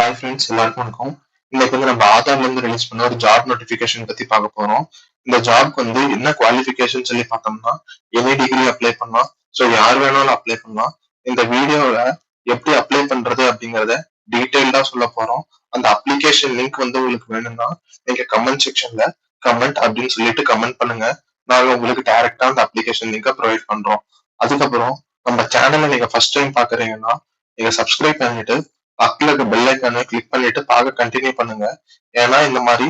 Hi friends, எல்லாருக்கும் வணக்கம். இன்னைக்கு வந்து நம்ம ஆதார்ல இருந்து ரிலீஸ் பண்ண ஒரு ஜாப் நோட்டிபிகேஷன் பத்தி பார்க்க போறோம். இந்த ஜாப்க்கு வந்து என்ன குவாலிஃபிகேஷன் சொல்லி பார்த்தோம்னா, எனி டிகிரி அப்ளை பண்ணலாம். ஸோ யார் வேணாலும் அப்ளை பண்ணலாம். இந்த வீடியோல எப்படி அப்ளை பண்றது அப்படிங்கறத டீடைல்டா சொல்ல போறோம். அந்த அப்ளிகேஷன் லிங்க் வந்து உங்களுக்கு வேணும்னா நீங்க கமெண்ட் செக்ஷன்ல கமெண்ட் அப்படின்னு சொல்லிட்டு கமெண்ட் பண்ணுங்க. நாங்க உங்களுக்கு டைரக்டா அந்த அப்ளிகேஷன் லிங்கை ப்ரொவைட் பண்றோம். அதுக்கப்புறம் நம்ம சேனலை நீங்க ஃபர்ஸ்ட் டைம் பாக்குறீங்கன்னா நீங்க சப்ஸ்கிரைப் பண்ணிட்டு பக்கத்துல இருக்க பெல் ஐக்கானை கிளிக் பண்ணிட்டு பார்க்க கண்டினியூ பண்ணுங்க. ஏன்னா இந்த மாதிரி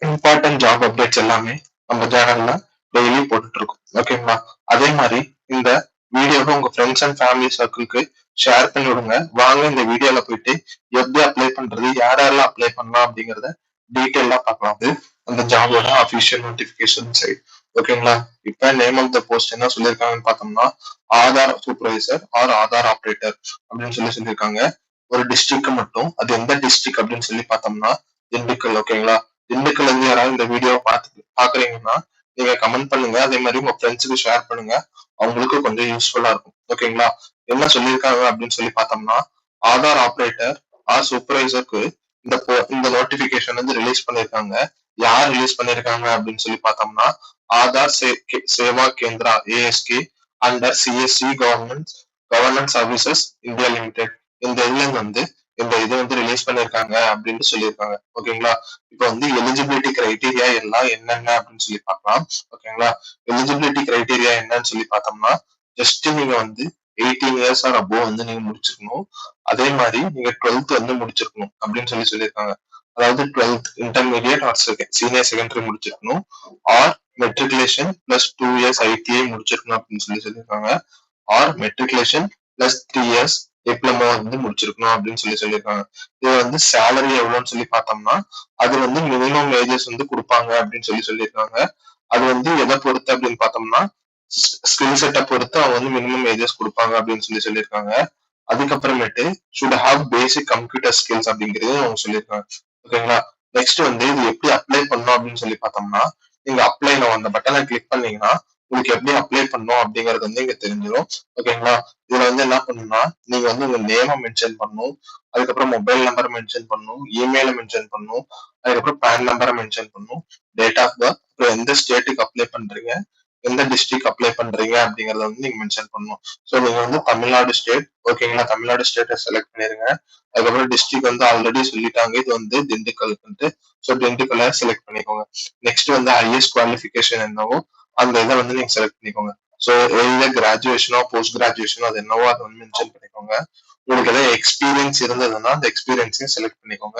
இம்பார்ட்டன்ட் ஜாப் அப்டேட்ஸ் எல்லாமே நம்ம சேனல்ல டெய்லி போட்டுட்டு இருக்கோம். ஓகேங்களா? அதே மாதிரி இந்த வீடியோவை உங்க ஃப்ரெண்ட்ஸ் அண்ட் ஃபேமிலி சர்க்கிள்க்கு ஷேர் பண்ணி விடுங்க. வாங்க இந்த வீடியோல போயிட்டு எப்படி அப்ளை பண்றது, யாரெல்லாம் அப்ளை பண்ணலாம் அப்படிங்கறத டீட்டெயிலா பார்க்கலாம். அது அந்த ஜாபோட அபிஷியல் நோட்டிபிகேஷன் சைட். ஓகேங்களா? இப்ப நேம் ஆஃப் த போஸ்ட் என்ன சொல்லியிருக்காங்கன்னு பார்த்தோம்னா, Aadhaar supervisor or Aadhaar operator அப்படின்னு சொல்லியிருக்காங்க. ஒரு டிஸ்ட்ரிக்ட் மட்டும், அது எந்த டிஸ்ட்ரிக்ட் அப்படின்னு சொல்லி பார்த்தோம்னா திண்டுக்கல். ஓகேங்களா? திண்டுக்கல்ல இருந்து யாராவது இந்த வீடியோ பாக்குறீங்கன்னா நீங்க கமெண்ட் பண்ணுங்க. அதே மாதிரி உங்க ஃப்ரெண்ட்ஸுக்கு ஷேர் பண்ணுங்க. அவங்களுக்கு கொஞ்சம் யூஸ்ஃபுல்லா இருக்கும். ஓகேங்களா? என்ன சொல்லியிருக்காங்க அப்படின்னு சொல்லி பார்த்தோம்னா, ஆதார் ஆப்ரேட்டர் ஆர் சூப்பர்வைசருக்கு இந்த நோட்டிபிகேஷன் வந்து ரிலீஸ் பண்ணிருக்காங்க. யார் ரிலீஸ் பண்ணிருக்காங்க அப்படின்னு சொல்லி பார்த்தோம்னா, Aadhaar Seva Kendra ASK under CSC Governance Services India Limited. இந்த இதுல வந்து இந்த இது வந்து ரிலீஸ் பண்ணிருக்காங்க அப்படின்னு சொல்லியிருக்காங்க. ஓகேங்களா? இப்போ வந்து எலிஜிபிலிட்டி கிரைட்டீரியா எல்லாம் என்னென்ன அப்படின்னு சொல்லி பார்க்கலாம். ஓகேங்களா? எலிஜிபிலிட்டி கிரைட்டீரியா என்னன்னு சொல்லி பார்த்தோம்னா, ஜஸ்ட் நீங்க வந்து 18 இயர்ஸ் ஆர் அபோவ் வந்து நீங்க முடிச்சிருக்கணும். அதே மாதிரி நீங்க 12th வந்து முடிச்சிருக்கணும் அப்படின்னு சொல்லியிருக்காங்க. அதாவது 12th intermediate or senior secondary முடிச்சிருக்கணும். Or matriculation plus 2 years ITI முடிச்சிருக்கணும் அப்படின்னு சொல்லியிருக்காங்க. Or matriculation plus 3 years diploma வந்து முடிச்சிருக்கணும் அப்படின்னு சொல்லியிருக்காங்க. இது வந்து சேலரி எவ்வளவுன்னு சொல்லி பார்த்தோம்னா, அது வந்து மினிமம் வேஜஸ் வந்து கொடுப்பாங்க அப்படின்னு சொல்லியிருக்காங்க. அது வந்து எதை பொறுத்து அப்படின்னு பார்த்தோம்னா, ஸ்கில் செட்டை பொறுத்து அவங்க வந்து மினிமம் வேஜஸ் கொடுப்பாங்க அப்படின்னு சொல்லியிருக்காங்க. அதுக்கப்புறமேட்டு should have basic computer skills அப்படிங்கிறது அவங்க சொல்லியிருக்காங்க. ஓகேங்களா? நெக்ஸ்ட் வந்து இது எப்படி அப்ளை பண்ணணும் அப்படின்னு சொல்லி பார்த்தோம்னா, நீங்க அப்ளைல அந்த பட்டனை கிளிக் பண்ணீங்கன்னா உங்களுக்கு எப்படி அப்ளை பண்ணணும் அப்படிங்கிறது வந்து இங்க தெரிஞ்சிடும். ஓகேங்களா? இதுல வந்து என்ன பண்ணணும்னா, நீங்க வந்து உங்க நேமை மென்ஷன் பண்ணணும். அதுக்கப்புறம் மொபைல் நம்பரை மென்ஷன் பண்ணணும், இமெயிலை மென்ஷன் பண்ணணும், அதுக்கப்புறம் பேன் நம்பரை மென்ஷன் பண்ணணும், டேட் ஆஃப் பர்த், அப்புறம் எந்த ஸ்டேட்டுக்கு அப்ளை பண்றீங்க, எந்த டிஸ்ட்ரிக்ட் அப்ளை பண்றீங்க அப்படிங்கறத வந்து நீங்க மென்ஷன் பண்ணணும். ஸோ நீங்க வந்து தமிழ்நாடு ஸ்டேட். ஓகேங்களா? தமிழ்நாடு ஸ்டேட்டை செலக்ட் பண்ணிருங்க. அதுக்கப்புறம் டிஸ்ட்ரிக்ட் வந்து ஆல்ரெடி சொல்லிட்டாங்க, இது வந்து திண்டுக்கல். ஸோ திண்டுக்கல்ல செலக்ட் பண்ணிக்கோங்க. நெக்ஸ்ட் வந்து ஹையஸ்ட் குவாலிஃபிகேஷன் என்னவோ அந்த இதை வந்து நீங்க செலக்ட் பண்ணிக்கோங்க. ஸோ எந்த கிராஜுவேஷனோ போஸ்ட் கிராஜுவேஷனோ அது என்னவோ அதை வந்து மென்ஷன் பண்ணிக்கோங்க. உங்களுக்கு ஏதாவது எக்ஸ்பீரியன்ஸ் இருந்ததுன்னா அந்த எக்ஸ்பீரியன்ஸையும் செலக்ட் பண்ணிக்கோங்க.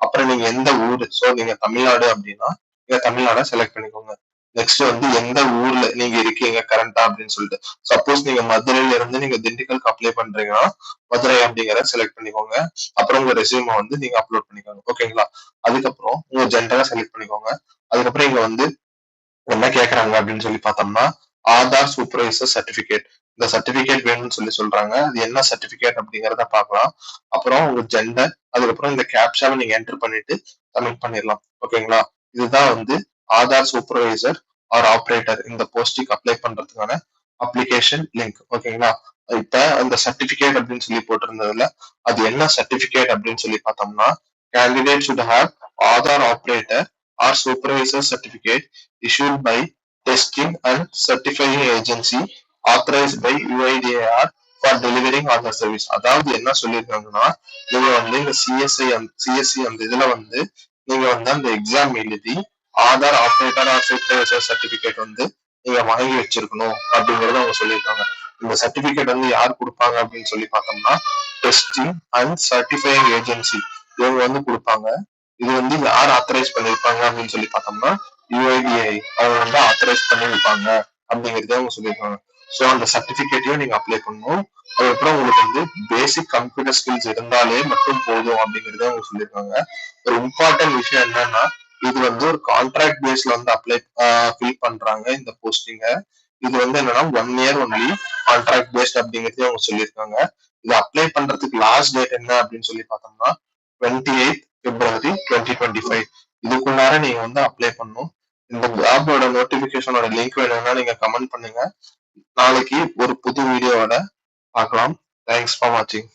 அப்புறம் நீங்க எந்த ஊர், ஸோ நீங்க தமிழ்நாடு அப்படின்னா நீங்க தமிழ்நாடை செலக்ட் பண்ணிக்கோங்க. நெக்ஸ்ட் வந்து எந்த ஊர்ல நீங்க இருக்கீங்க கரண்டா அப்படின்னு சொல்லிட்டு. சப்போஸ் நீங்க மதுரையில இருந்து நீங்க திண்டுக்கலுக்கு அப்ளை பண்றீங்கன்னா மதுரை அப்படிங்கிறத செலக்ட் பண்ணிக்கோங்க. அப்புறம் உங்க ரெசியூமை வந்து நீங்க அப்லோட் பண்ணிக்கோங்க. ஓகேங்களா? அதுக்கப்புறம் உங்க ஜெண்டரை செலக்ட் பண்ணிக்கோங்க. அதுக்கப்புறம் இங்க வந்து என்ன கேக்குறாங்க அப்படின்னு சொல்லி பார்த்தோம்னா, ஆதார் சூப்பர்வைசர் சர்டிபிகேட். இந்த சர்டிபிகேட் வேணும்னு சொல்றாங்க. அது என்ன சர்டிபிகேட் அப்படிங்கறத பார்க்கலாம். அப்புறம் உங்க ஜெண்டர், அதுக்கப்புறம் இந்த கேப்ஷாவை நீங்க என்டர் பண்ணிட்டு சப்மிட் பண்ணிடலாம். ஓகேங்களா? இதுதான் வந்து ஆதார் சூப்பர்வைசர் ஆர் ஆப்ரேட்டர் இந்த போஸ்டிங் அப்ளை பண்றதுக்கான அப்ளிகேஷன் லிங்க். ஓகேங்களா? இப்ப அந்த சர்டிபிகேட் அப்படின்னு சொல்லி போட்டிருந்ததுல அது என்ன சர்டிபிகேட் அப்படின்னு சொல்லி பார்த்தோம்னா, candidate should have Aadhaar operator or supervisor certificate issued by testing and certifying agency authorized by UIDAR for delivering on the service. அதாவது என்ன சொல்லியிருக்காங்கன்னா, நீங்க வந்து இந்த சிஎஸ்சி அந்த இதுல வந்து நீங்க வந்து அந்த எக்ஸாம் எழுதி Aadhaar operator or supervisor certificate வந்து நீங்க வாங்கி வச்சிருக்கணும் அப்படிங்கறத அவங்க சொல்லியிருக்காங்க. இந்த சர்டிபிகேட் வந்து யார் கொடுப்பாங்க அப்படின்னு சொல்லி பார்த்தோம்னா, டெஸ்டிங் அண்ட் சர்டிஃபைங் ஏஜென்சி இவங்க வந்து கொடுப்பாங்க. இது வந்து யார் ஆத்தரைஸ் பண்ணிருப்பாங்க அப்படின்னு சொல்லி பார்த்தோம்னா, யுஐடிஐ அவங்க வந்து ஆத்தரைஸ் பண்ணிருப்பாங்க அப்படிங்கிறத அவங்க சொல்லியிருக்காங்க. ஸோ அந்த சர்டிபிகேட்டையும் நீங்க அப்ளை பண்ணணும். அதுக்கப்புறம் உங்களுக்கு வந்து பேசிக் கம்ப்யூட்டர் ஸ்கில்ஸ் இருந்தாலே மட்டும் போதும் அப்படிங்கறத அவங்க சொல்லியிருக்காங்க. ஒரு இம்பார்ட்டன்ட் விஷயம் என்னன்னா, இது வந்து ஒரு கான்ட்ராக்ட் பேஸ்ல வந்து ஃபில் பண்றாங்க இந்த போஸ்டிங்க. இது வந்து என்னன்னா 1 இயர் ஒன்லி கான்ட்ராக்ட் பேஸ்ட் அப்படிங்கிறதையும் அவங்க சொல்லியிருக்காங்க. இது அப்ளை பண்றதுக்கு லாஸ்ட் டேட் என்ன அப்படின்னு சொல்லி பார்த்தோம்னா 28 பிப்ரவரி 2025. இதுக்குள்ளார நீங்க வந்து அப்ளை பண்ணணும். இந்த ஜாபோட நோட்டிபிகேஷனோட லிங்க் வேணும்னா நீங்க கமெண்ட் பண்ணுங்க. நாளைக்கு ஒரு புது வீடியோவோட பார்க்கலாம். தேங்க்ஸ் ஃபார் வாட்சிங்.